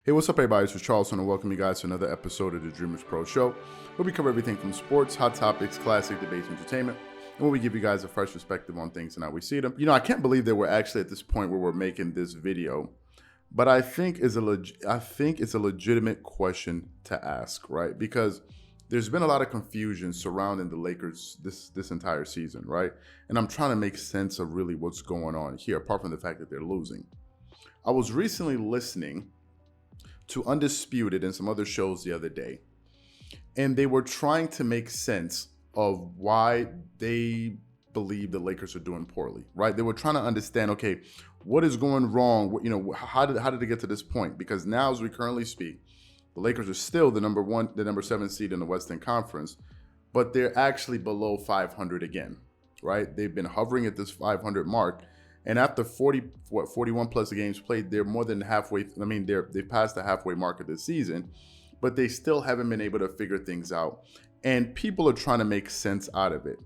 Hey, what's up, everybody? This is Charleston, and welcome you guys to another episode of the Dreamerspro Show, where we cover everything from sports, hot topics, classic debates, entertainment, and where we give you guys a fresh perspective on things and how we see them. You know, I can't believe that we're actually at this point where we're making this video, but I think it's a legitimate question to ask, right? Because there's been a lot of confusion surrounding the Lakers this entire season, right? And I'm trying to make sense of really what's going on here, apart from the fact that they're losing. I was recently listening to Undisputed and some other shows the other day, and they were trying to make sense of why they believe the Lakers are doing poorly, right? They were trying to understand, okay, what is going wrong? You know, how did they get to this point? Because now, as we currently speak, the Lakers are still the number 7 seed in the Western Conference, but they're actually below 500 again, right? They've been hovering at this 500 mark. And after 41 plus games played, they're more than halfway. I mean, they've passed the halfway mark of this season, but they still haven't been able to figure things out. And people are trying to make sense out of it.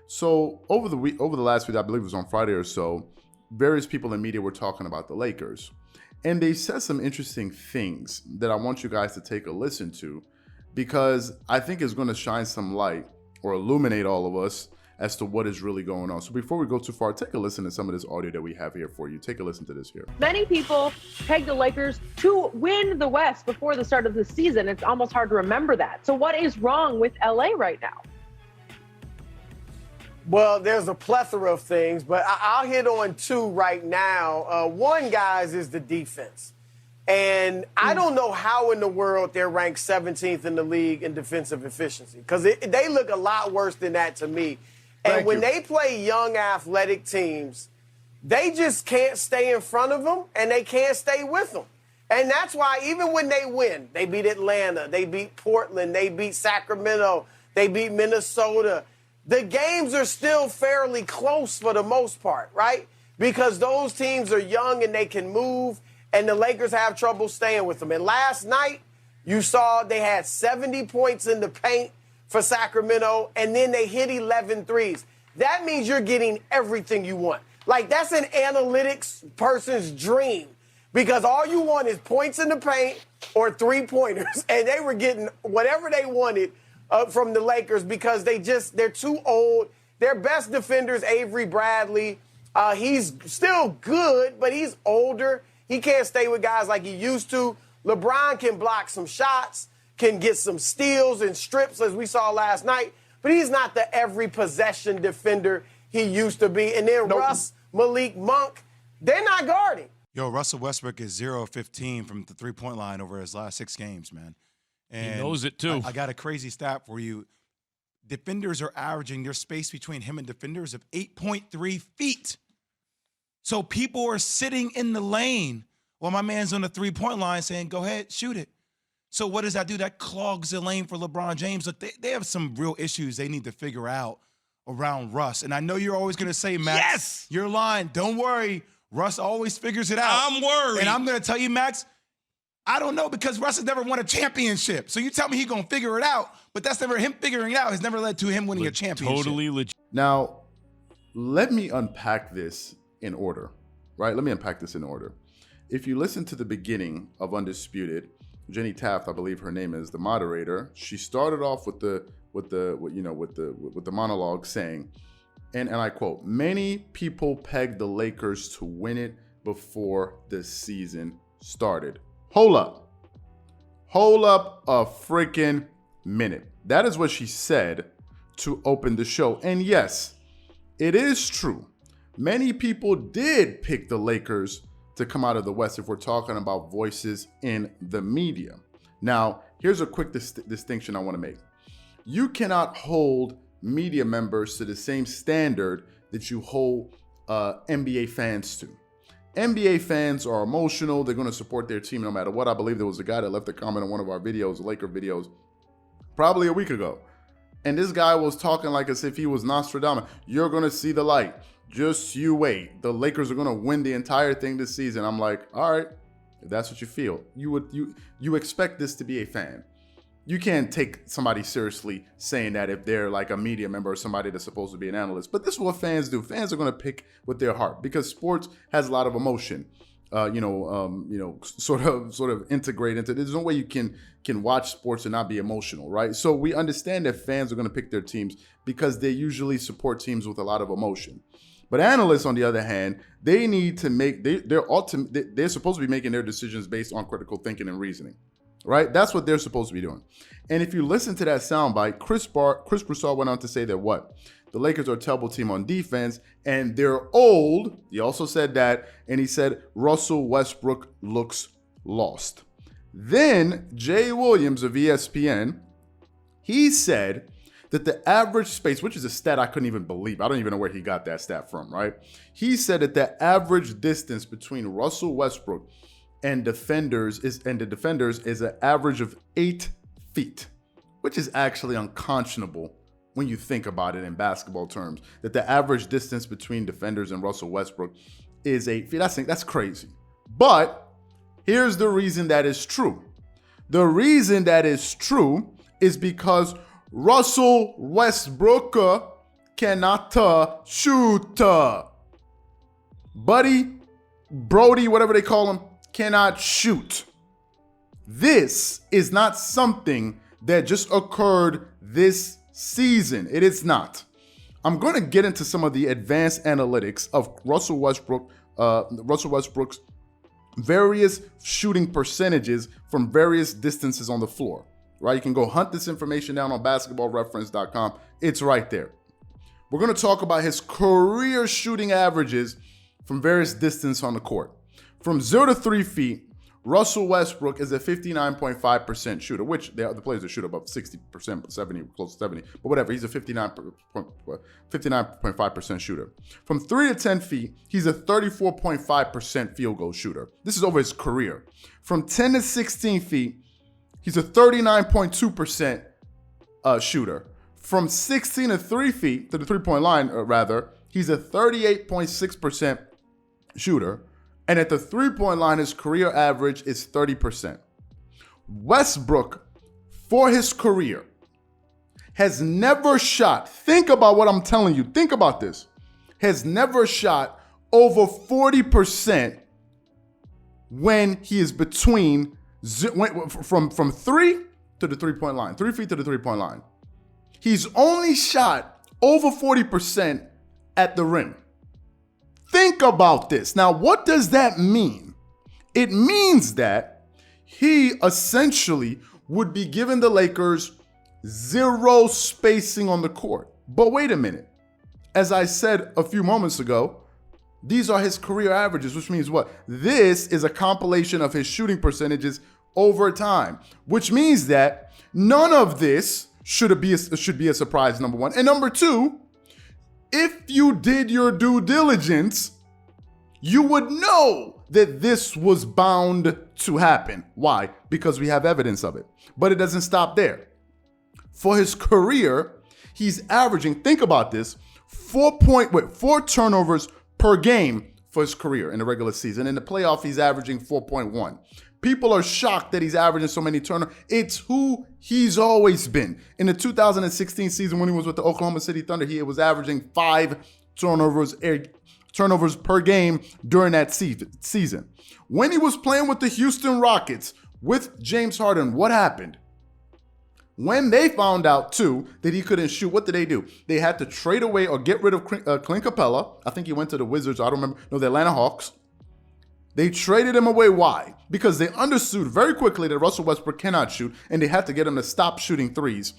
So over the last week, I believe it was on Friday or so, various people in media were talking about the Lakers. And they said some interesting things that I want you guys to take a listen to, because I think it's going to shine some light or illuminate all of us as to what is really going on. So before we go too far, take a listen to some of this audio that we have here for you. Take a listen to this here. Many people pegged the Lakers to win the West before the start of the season. It's almost hard to remember that. So what is wrong with LA right now? Well, there's a plethora of things, but I'll hit on two right now. One, guys, is the defense. And I don't know how in the world they're ranked 17th in the league in defensive efficiency, because they look a lot worse than that to me. And when they play young, athletic teams, they just can't stay in front of them, and they can't stay with them. And that's why even when they win, they beat Atlanta, they beat Portland, they beat Sacramento, they beat Minnesota, the games are still fairly close for the most part, right? Because those teams are young and they can move, and the Lakers have trouble staying with them. And last night, you saw they had 70 points in the paint for Sacramento, and then they hit 11 threes. That means you're getting everything you want. Like, that's an analytics person's dream, because all you want is points in the paint or three-pointers, and they were getting whatever they wanted from the Lakers, because they're too old. Their best defender is Avery Bradley. He's still good, but he's older. He can't stay with guys like he used to. LeBron can block some shots, can get some steals and strips, as we saw last night, but he's not the every possession defender he used to be. And then Russ, Malik Monk, they're not guarding. Yo, Russell Westbrook is 0-15 from the three-point line over his last 6 games, man. And he knows it, too. I got a crazy stat for you. Defenders are averaging their space between him and defenders of 8.3 feet. So people are sitting in the lane while my man's on the three-point line saying, go ahead, shoot it. So what does that do? That clogs the lane for LeBron James. Look, they have some real issues they need to figure out around Russ. And I know you're always going to say, Max, yes, you're lying. Don't worry. Russ always figures it out. I'm worried. And I'm going to tell you, Max, I don't know, because Russ has never won a championship. So you tell me he's going to figure it out, but that's never him figuring it out. Has never led to him winning a championship. Totally legit. Now, let me unpack this in order, right? Let me unpack this in order. If you listen to the beginning of Undisputed, Jenny Taft, I believe her name is, the moderator, she started off with the monologue saying, and I quote, "Many people pegged the Lakers to win it before the season started." Hold up a freaking minute. That is what she said to open the show. And yes, it is true. Many people did pick the Lakers to come out of the West if we're talking about voices in the media. Now, here's a quick distinction I want to make. You cannot hold media members to the same standard that you hold NBA fans to. NBA fans are emotional. They're going to support their team no matter what. I believe there was a guy that left a comment on one of our videos, Laker videos, probably a week ago. And this guy was talking like as if he was Nostradamus. You're going to see the light. Just you wait. The Lakers are going to win the entire thing this season. I'm like, all right, if that's what you feel, you expect this to be a fan. You can't take somebody seriously saying that if they're like a media member or somebody that's supposed to be an analyst. But this is what fans do. Fans are going to pick with their heart because sports has a lot of emotion. sort of integrate into. There's no way you can watch sports and not be emotional, right? So we understand that fans are going to pick their teams because they usually support teams with a lot of emotion. But analysts, on the other hand, they need to make they're supposed to be making their decisions based on critical thinking and reasoning, right? That's what they're supposed to be doing. And if you listen to that soundbite, Chris Broussard went on to say that the Lakers are a terrible team on defense, and they're old. He also said that, and he said Russell Westbrook looks lost. Then Jay Williams of ESPN, he said that the average space, which is a stat I couldn't even believe. I don't even know where he got that stat from, right? He said that the average distance between Russell Westbrook and the defenders is an average of 8 feet, which is actually unconscionable when you think about it in basketball terms, that the average distance between defenders and Russell Westbrook is 8 feet. That's crazy. But here's the reason that is true. The reason that is true is because Russell Westbrook cannot shoot. Buddy, Brody, whatever they call him, cannot shoot. This is not something that just occurred this season. It is not. I'm going to get into some of the advanced analytics of Russell Westbrook's various shooting percentages from various distances on the floor, right? You can go hunt this information down on basketballreference.com. It's right there. We're going to talk about his career shooting averages from various distances on the court. From 0 to 3 feet, Russell Westbrook is a 59.5% shooter, which the other players that shoot above 60%, 70, close to 70, but whatever. He's a 59.5% shooter. From 3 to 10 feet, he's a 34.5% field goal shooter. This is over his career. From 10 to 16 feet, he's a 39.2% shooter. From 16 to 3 feet, to the three-point line, he's a 38.6% shooter. And at the three-point line, his career average is 30%. Westbrook, for his career, has never shot, think about what I'm telling you, think about this, has never shot over 40% when he is between, from 3 to the three-point line, 3 feet to the three-point line. He's only shot over 40% at the rim. Think about this. Now, what does that mean? It means that he essentially would be giving the Lakers zero spacing on the court. But wait a minute. As I said a few moments ago, these are his career averages, which means what? This is a compilation of his shooting percentages over time, which means that none of this should be a surprise, number one. And number two, if you did your due diligence, you would know that this was bound to happen. Why? Because we have evidence of it. But it doesn't stop there. For his career, he's averaging, think about this, 4 turnovers per game for his career in the regular season. In the playoff, he's averaging 4.1. People are shocked that he's averaging so many turnovers. It's who he's always been. In the 2016 season, when he was with the Oklahoma City Thunder, he was averaging 5 turnovers per game during that season. When he was playing with the Houston Rockets with James Harden, what happened? When they found out, too, that he couldn't shoot, what did they do? They had to trade away or get rid of Clint Capella. I think he went to the Wizards. I don't remember. No, the Atlanta Hawks. They traded him away. Why? Because they understood very quickly that Russell Westbrook cannot shoot, and they had to get him to stop shooting threes.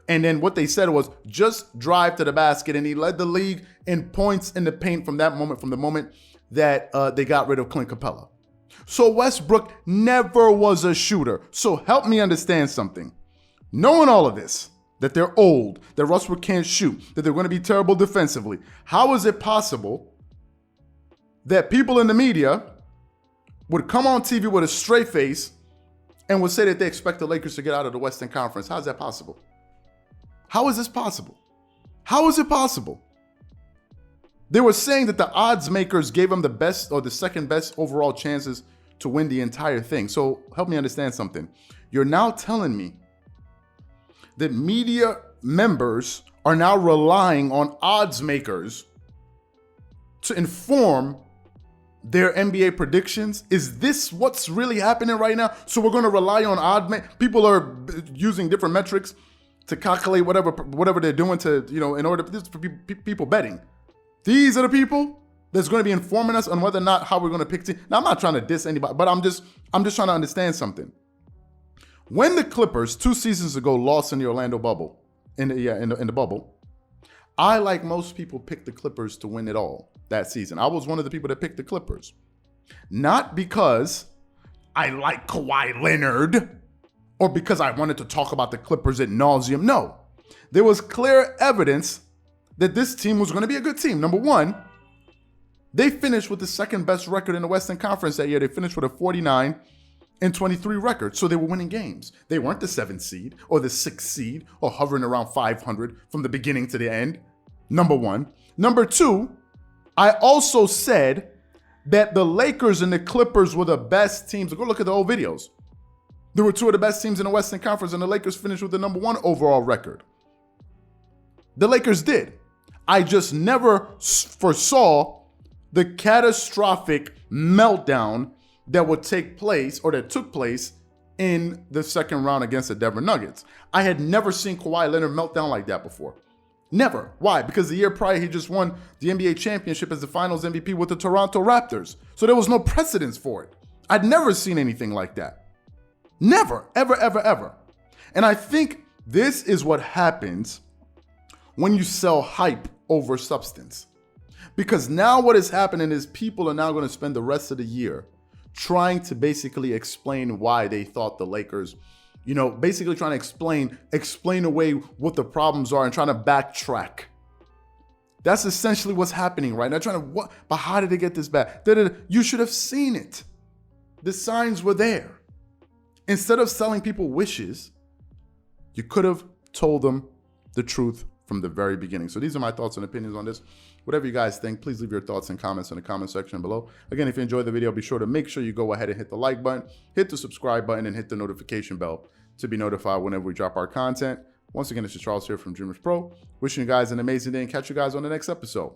And then what they said was just drive to the basket, and he led the league in points in the paint from the moment that they got rid of Clint Capella. So Westbrook never was a shooter. So help me understand something. Knowing all of this, that they're old, that Westbrook can't shoot, that they're going to be terrible defensively, how is it possible that people in the media would come on TV with a straight face and would say that they expect the Lakers to get out of the Western Conference? How is that possible? How is this possible? How is it possible? They were saying that the odds makers gave them the best or the second best overall chances to win the entire thing. So help me understand something. You're now telling me that media members are now relying on odds makers to inform their NBA predictions? Is this what's really happening right now? So we're going to rely on odd men. People are using different metrics to calculate whatever they're doing to, in order this is for people betting. These are the people that's going to be informing us on whether or not how we're going to pick team. Now, I'm not trying to diss anybody, but I'm just trying to understand something. When the Clippers 2 seasons ago lost in the Orlando bubble, in the bubble, I, like most people, picked the Clippers to win it all that season. I was one of the people that picked the Clippers. Not because I like Kawhi Leonard or because I wanted to talk about the Clippers ad nauseum. No. There was clear evidence that this team was going to be a good team. Number one, they finished with the second best record in the Western Conference that year. They finished with a 49-23 record. So they were winning games. They weren't the 7th seed or the 6th seed or hovering around 500 from the beginning to the end. Number one. Number two, I also said that the Lakers and the Clippers were the best teams. Go look at the old videos. There were 2 of the best teams in the Western Conference, and the Lakers finished with the number 1 overall record. The Lakers did. I just never foresaw the catastrophic meltdown that would take place, or that took place, in the second round against the Denver Nuggets. I had never seen Kawhi Leonard melt down like that before. Never. Why? Because the year prior, he just won the NBA championship as the finals MVP with the Toronto Raptors. So there was no precedence for it. I'd never seen anything like that. Never, ever, ever, ever. And I think this is what happens when you sell hype over substance. Because now what is happening is people are now going to spend the rest of the year trying to basically explain why they thought the Lakers, basically trying to explain away what the problems are and trying to backtrack. That's essentially what's happening right now. But how did they get this bad? You should have seen it. The signs were there. Instead of selling people wishes, you could have told them the truth from the very beginning. So these are my thoughts and opinions on this. Whatever you guys think, please leave your thoughts and comments in the comment section below. Again, if you enjoyed the video, be sure to make sure you go ahead and hit the like button, hit the subscribe button, and hit the notification bell to be notified whenever we drop our content. Once again, this is Charles here from Dreamerspro. Wishing you guys an amazing day and catch you guys on the next episode.